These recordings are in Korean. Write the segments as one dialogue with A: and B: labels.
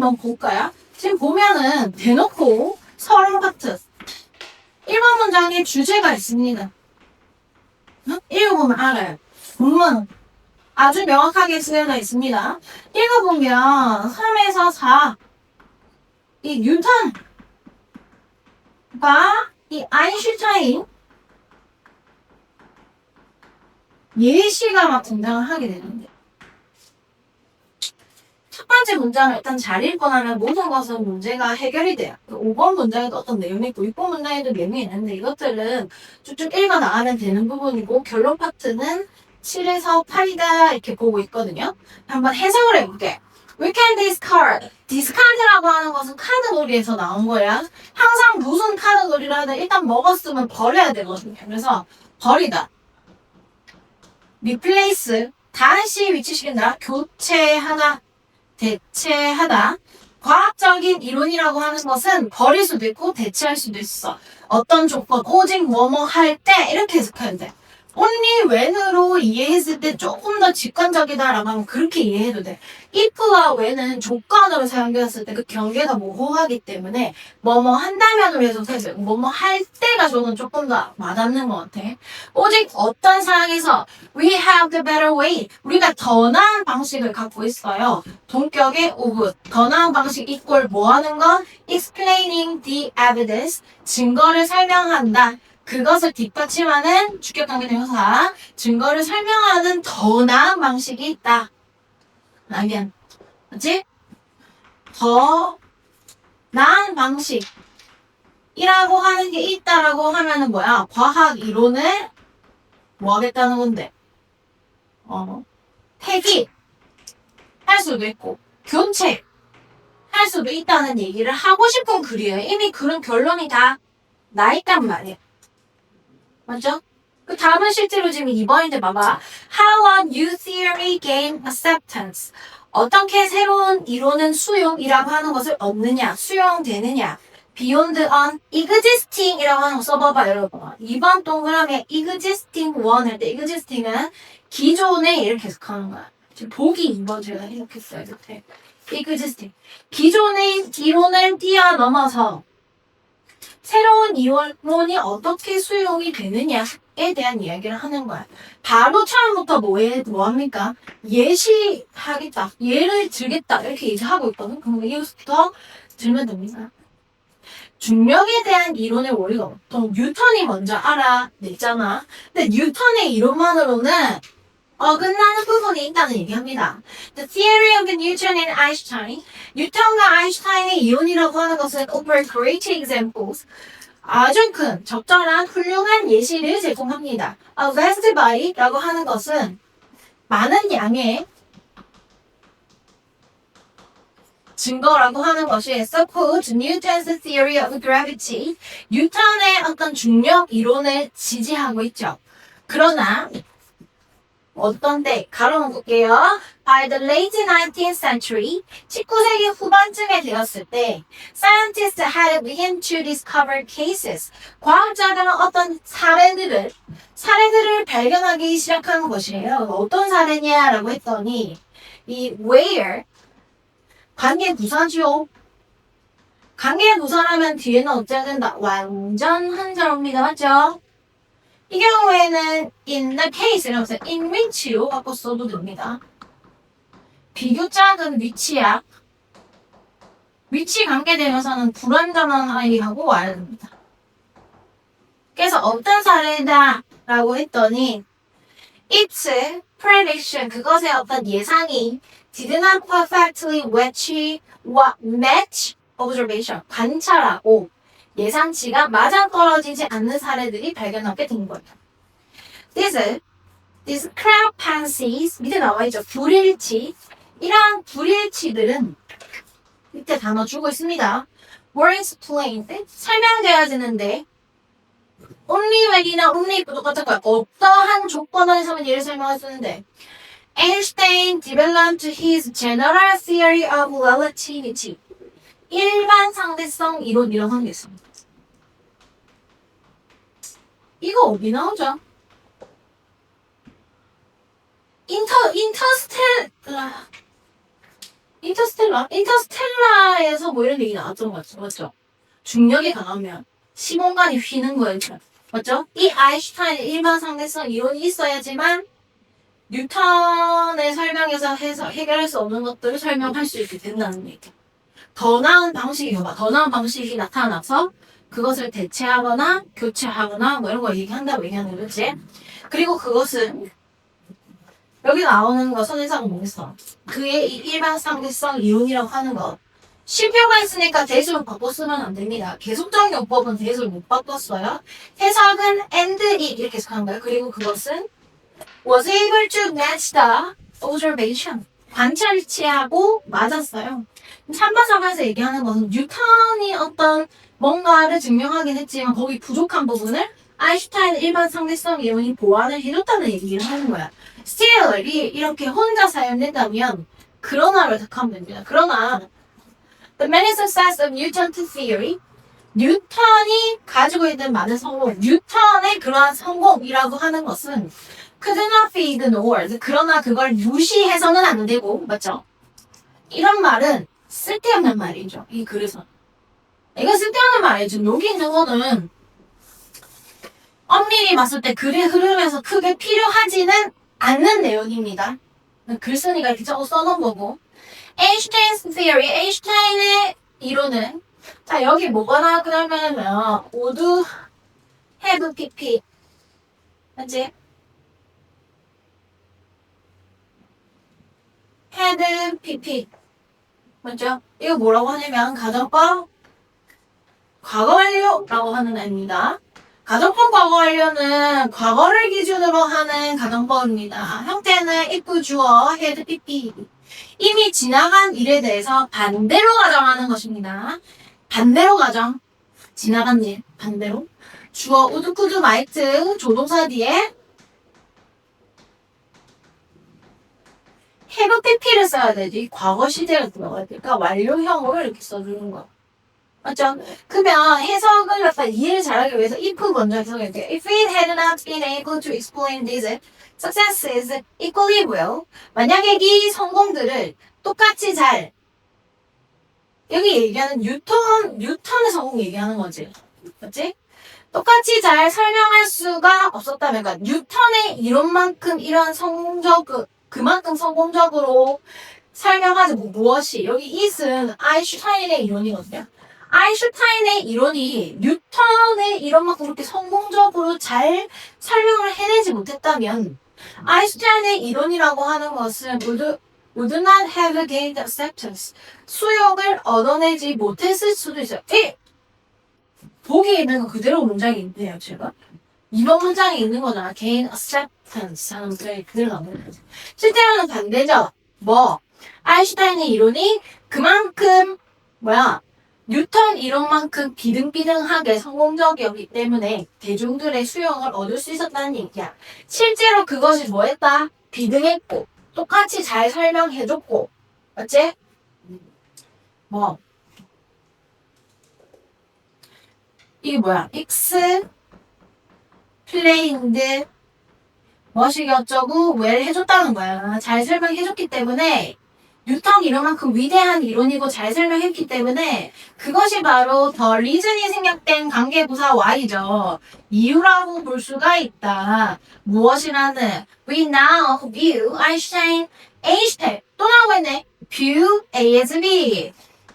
A: 한번 볼까요? 지금 보면은 대놓고 서론 파트 1번 문장에 주제가 있습니다. 읽어보면 알아요. 본문 아주 명확하게 쓰여져 있습니다. 읽어보면 3에서 4 이 뉴턴과 이 아인슈타인 예시가 막 등장을 하게 되는데 첫 번째 문장을 일단 잘 읽고 나면 모든 것은 문제가 해결이 돼요. 5번 문장에도 어떤 내용이 있고 6번 문장에도 내용이 있는데 이것들은 쭉쭉 읽어 나가면 되는 부분이고 결론 파트는 7에서 8이다 이렇게 보고 있거든요. 한번 해석을 해볼게요. We can discard. discard라고 하는 것은 카드 놀이에서 나온 거야. 항상 무슨 카드 놀이를 하든 일단 먹었으면 버려야 되거든요. 그래서 버리다. replace. 다시 위치시킨다. 교체하다. 대체하다. 과학적인 이론이라고 하는 것은 버릴 수도 있고 대체할 수도 있어. 어떤 조건, 오직 뭐뭐 할 때 이렇게 해석해야 돼. only when으로 이해했을 때 조금 더 직관적이다라고 하면 그렇게 이해해도 돼. if와 when은 조건으로 사용되었을 때 그 경계가 모호하기 때문에 뭐뭐 한다면으로 해석해서 뭐뭐 할 때가 저는 조금 더 와닿는 것 같아. 오직 어떤 상황에서 we have the better way. 우리가 더 나은 방식을 갖고 있어요. 동격의 of. 더 나은 방식 equal 뭐 하는 건? explaining the evidence. 증거를 설명한다. 그것을 뒷받침하는 주격관계 대명사. 증거를 설명하는 더 나은 방식이 있다. 아니면 맞지? 더 나은 방식이라고 하는 게 있다라고 하면은 뭐야? 과학 이론을 뭐 하겠다는 건데? 폐기 할 수도 있고 교체 할 수도 있다는 얘기를 하고 싶은 글이에요. 이미 그런 결론이 다 나 있단 말이야. 맞죠? 그 다음은 실제로 지금 2번인데 봐봐. How a new theory gain acceptance. 어떻게 새로운 이론은 수용이라고 하는 것을 얻느냐, 수용되느냐. Beyond an existing 이라고 하는 거 써봐봐, 여러분. 2번 동그라미에 existing one 할 때 existing은 기존에 이렇게 해석하는 거야. 지금 보기 2번 제가 해석했어요, 밑에. existing. 기존의 이론을 뛰어넘어서 새로운 이론이 어떻게 수용이 되느냐에 대한 이야기를 하는 거야. 바로 처음부터 뭐합니까? 예시하겠다. 예를 들겠다. 이렇게 얘기하고 있거든. 그럼 여기서부터 들면 됩니다. 중력에 대한 이론의 원리가 보통 뉴턴이 먼저 알아냈잖아. 근데 뉴턴의 이론만으로는 끝나는 부분이 있다는 얘기합니다. The theory of Newton and Einstein. 뉴턴과 아인슈타인의 이론이라고 하는 것은 offer great examples. 아주 큰, 적절한, 훌륭한 예시를 제공합니다. A vast body라고 하는 것은 많은 양의 증거라고 하는 것이 support Newton's theory of gravity. 뉴턴의 어떤 중력 이론을 지지하고 있죠. 그러나 어떤데? 가로놓을게요. By the late 19th century, 19세기 후반쯤에 되었을 때, scientists had begun to discover cases. 과학자들은 어떤 사례들을 발견하기 시작한 것이에요. 어떤 사례냐라고 했더니, 이 where 관계 부사죠. 관계 부사라면 뒤에는 어째야 된다? 완전 한자어입니다. 맞죠? 이 경우에는 in the case라고 해서 in which로 바꿔 써도 됩니다. 비교 작은 위치야. 위치 관계대명사는 불완전한 아이하고 와야 됩니다. 그래서 어떤 사례다 라고 했더니 its prediction, 그것의 어떤 예상이 did not perfectly match observation, 관찰하고 예상치가 맞아떨어지지 않는 사례들이 발견하게 된 거예요. These discrepancies, 밑에 나와있죠. 불일치. 이러한 불일치들은 밑에 단어 주고 있습니다. were explained, 설명되어지는데 only when이나 only if도 똑같을 거야. 어떠한 조건에서만 얘를 설명할 수 있는데 Einstein developed his general theory of relativity. 일반 상대성 이론이라고 하는 게 있습니다. 이거 어디 나오죠? 인터스텔라 인터스텔라에서 뭐 이런 얘기 나왔던 것 같죠? 맞죠? 중력이 강하면 시공간이 휘는 거예요. 맞죠? 이 아인슈타인의 일반 상대성 이론이 있어야지만 뉴턴의 설명에서 해결할 수 없는 것들을 설명할 수 있게 된다는 얘기죠. 더 나은 방식이 나타나서 그것을 대체하거나 교체하거나 뭐 이런 거 얘기한다고 얘기하는 거지. 그리고 그것은 여기 나오는 거 선행사가 뭐겠어? 그의 이 일반 상대성 이론이라고 하는 것. 쉼표가 있으니까 대수를 바꿔 쓰면 안 됩니다. 계속적 용법은 대수를 못 바꿨어요. 해석은 and it 이렇게 해석한 거예요. 그리고 그것은 was able to match the observation. 관찰치하고 맞았어요. 3번, 4번에서 얘기하는 것은 뉴턴이 어떤 뭔가를 증명하긴 했지만 거기 부족한 부분을 아인슈타인 일반 상대성 이론이 보완을 해줬다는 얘기를 하는 거야. Still이 이렇게 혼자 사용된다면 그러나를 택하면 됩니다. 그러나 The many success of Newton's theory 뉴턴이 가지고 있는 많은 성공, 뉴턴의 그러한 성공이라고 하는 것은 could not be ignored. 그러나 그걸 무시해서는 안 되고, 맞죠? 이런 말은 쓸데없는 말이죠. 이 글에서. 이거 쓸데없는 말이죠. 여기 있는 거는 엄밀히 봤을 때 글의 흐름에서 크게 필요하지는 않는 내용입니다. 글 쓰니까 이렇게 적어 써놓은 거고. Einstein's theory, 아인슈타인의 이론은 자 여기 뭐가 나와 그러면 모두 have pp 맞지? had pp 맞죠? 이거 뭐라고 하냐면 가정법 과거 완료라고 하는 애입니다. 가정법 과거 완료는 과거를 기준으로 하는 가정법입니다. 형태는 if 주어 had pp 이미 지나간 일에 대해서 반대로 가정하는 것입니다. 반대로 가정. 지나간 일. 반대로. 주어 would, could, might 조동사 뒤에 have pp를 써야 되지. 과거 시제가 들어가야 되니까 완료형으로 이렇게 써주는 거야. 맞죠? 그러면 해석을 갖다 이해를 잘하기 위해서 if 먼저 해석할게요. If it had not been able to explain these successes equally well, 만약에 이 성공들을 똑같이 잘 여기 얘기하는 뉴턴의 성공 얘기하는 거지. 맞지? 똑같이 잘 설명할 수가 없었다면, 그러니까 뉴턴의 이론만큼 이러한 그만큼 성공적으로 설명하지 무엇이 여기 it은 아인슈타인의 이론이거든요. 아인슈타인의 이론이 뉴턴의 이론만큼 그렇게 성공적으로 잘 설명을 해내지 못했다면 아인슈타인의 이론이라고 하는 것은 would not have gained acceptance. 수용을 얻어내지 못했을 수도 있어요. 보기에 있는 거 그대로 문장이 있네요, 제가. 이번 문장에 있는 거잖아. gain acceptance 하는 문장이 그대로 나오는 거지. 실제로는 반대죠. 아인슈타인의 이론이 그만큼 뉴턴 이론만큼 비등비등하게 성공적이었기 때문에 대중들의 수용을 얻을 수 있었다는 얘기야. 실제로 그것이 뭐했다? 비등했고 똑같이 잘 설명해줬고 맞지? 이게 뭐야? explained 무엇이 어쩌고 왜 해줬다는 거야. 잘 설명해줬기 때문에 뉴턴 이론만큼 위대한 이론이고 잘 설명했기 때문에 그것이 바로 더 리즌이 생략된 관계부사 Y죠. 이유라고 볼 수가 있다. 무엇이라는 We now view Einstein 또 나오고 있네. view A as B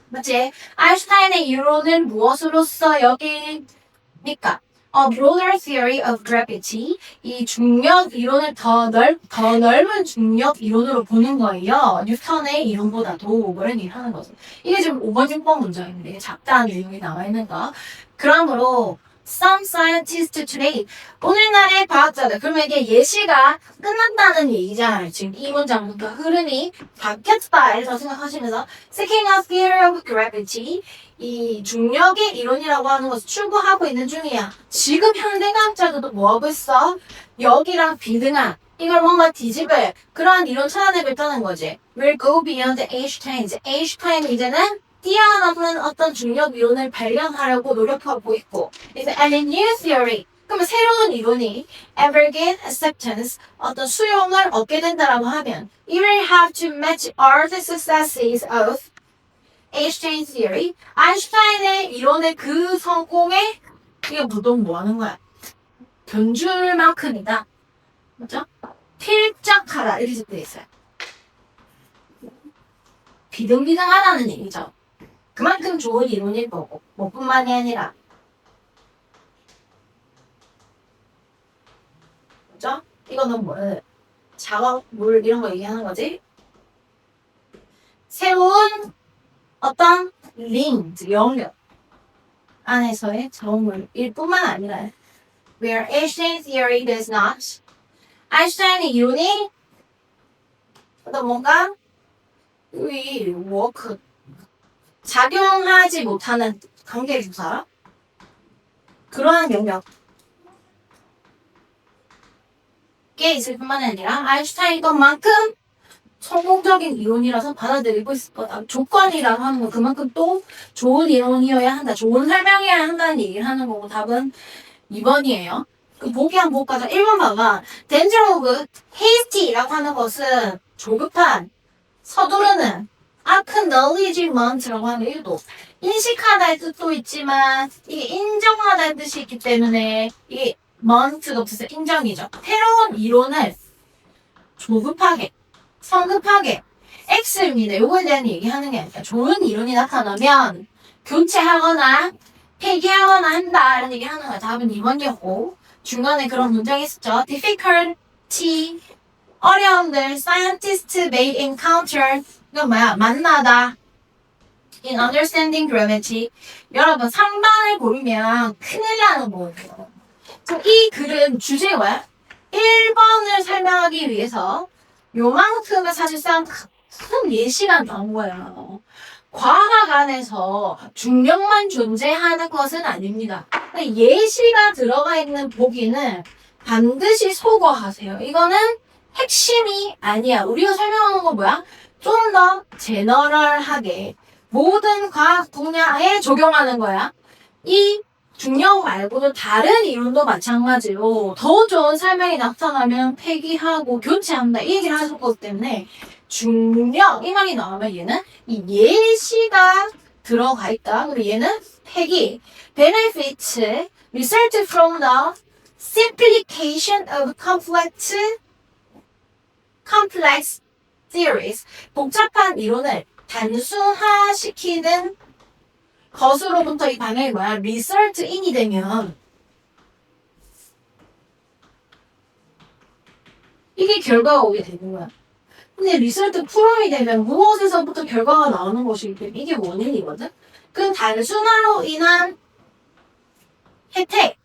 A: 맞지? 아인슈타인의 이론은 무엇으로서 여기니까 A broader theory of gravity 이 중력 이론을 더 넓은 중력 이론으로 보는 거예요. 뉴턴의 이론보다도 그런 얘기를 하는 거죠. 이게 지금 5번, 6번 문장인데 잡다한 내용이 나와 있는 거. 그러므로 some scientists today 오늘날의 과학자들 그러면 이게 예시가 끝났다는 얘기잖아요. 지금 이 문장부터 흐름이 바뀌었다 이렇게 생각하시면서 seeking a theory of gravity 이 중력의 이론이라고 하는 것을 추구하고 있는 중이야. 지금 현대과학자들도 뭐하고 있어? 여기랑 비등한 이걸 뭔가 뒤집을 그러한 이론 찾아내고 있다는 거지. We'll go beyond Einstein's. 아인슈타인은 이제는 뛰어넘는 어떤 중력 이론을 발견하려고 노력하고 있고. It's a new theory. 그러면 새로운 이론이 ever gain acceptance, 어떤 수용을 얻게 된다라고 하면 it will have to match all the successes of Einstein theory. 아인슈타인의 이론의 그 성공에 이게 무조건 뭐 하는 거야? 견줄 만큼이다. 맞죠? 필적하다 이렇게 되어 있어요. 비등비등하다는 얘기죠. 그만큼 좋은 이론일 거고 뭐뿐만이 아니라 그죠? 이거는 뭐 작업, 물 이런 거 얘기하는 거지. 새로운 어떤 링크, 영역 안에서의 정물일 뿐만 아니라 where Einstein theory does not 아인슈타인의 이론이 어떤 뭔가 이 워크 작용하지 못하는 관계조사 그러한 영역에 있을 뿐만 아니라 아인슈타인 것만큼 성공적인 이론이라서 받아들이고 있을 거다. 조건이라고 하는 건 그만큼 또 좋은 이론이어야 한다. 좋은 설명이어야 한다는 얘기를 하는 거고 답은 2번이에요. 그 보기 한번 볼까요? 1번 봐봐. danger of hasty라고 하는 것은 조급한, 서두르는, acknowledgement라고 하는 일도 인식하다의 뜻도 있지만 이게 인정하다의 뜻이 있기 때문에 이게 moment가 무슨 인정이죠. 새로운 이론을 조급하게 성급하게 X입니다. 요거에 대한 얘기하는 게 아니라 좋은 이론이 나타나면 교체하거나 폐기하거나 한다 이런 얘기 하는 거야. 답은 2번이었고 중간에 그런 문장이 있었죠. difficulty 어려움들 scientists may encounter 이건 뭐야? 만나다 in understanding gravity 여러분 상반을 보이면 큰일 나는 거예요. 이 글은 주제가 뭐야? 1번을 설명하기 위해서 요만큼은 사실상 큰 예시가 나온 거예요. 과학 안에서 중력만 존재하는 것은 아닙니다. 예시가 들어가 있는 보기는 반드시 소거하세요. 이거는 핵심이 아니야. 우리가 설명하는 건 뭐야? 좀 더 제너럴하게 모든 과학 분야에 적용하는 거야. 이 중력 말고도 다른 이론도 마찬가지로 더 좋은 설명이 나타나면 폐기하고 교체한다 이 얘기를 하실 거기 때문에 중력 이 말이 나오면 얘는 이 예시가 들어가 있다. 그리고 얘는 폐기 benefits result from the simplification of complex theories 복잡한 이론을 단순화시키는 것으로부터 이 방향이 뭐야? result in이 되면 이게 결과가 오게 되는 거야. 근데 result 풀어이 되면 무엇에서부터 결과가 나오는 것이기 때문에 이게 원인이거든? 그 단순화로 인한 혜택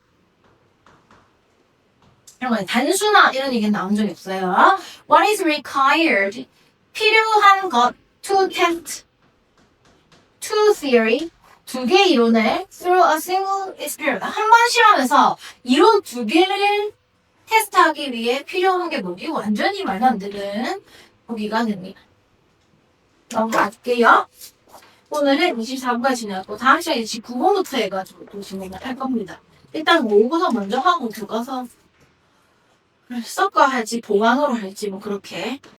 A: 이런 거 단순화 이런 얘기는 나온 적이 없어요. What is required? 필요한 것 to test two theory 두 개의 이론을 through a single experiment 한 번 실험해서 이론 두 개를 테스트하기 위해 필요한 게 뭐지? 완전히 말도 안 되는 보기가 됩니다. 넘어갈게요. 오늘은 24분까지 지났고 다음 시간에 19분부터 해가지고 또 진행을 할 겁니다. 일단 모의고사 먼저 하고 들어가서 섞어 할지 보강으로 할지 뭐 그렇게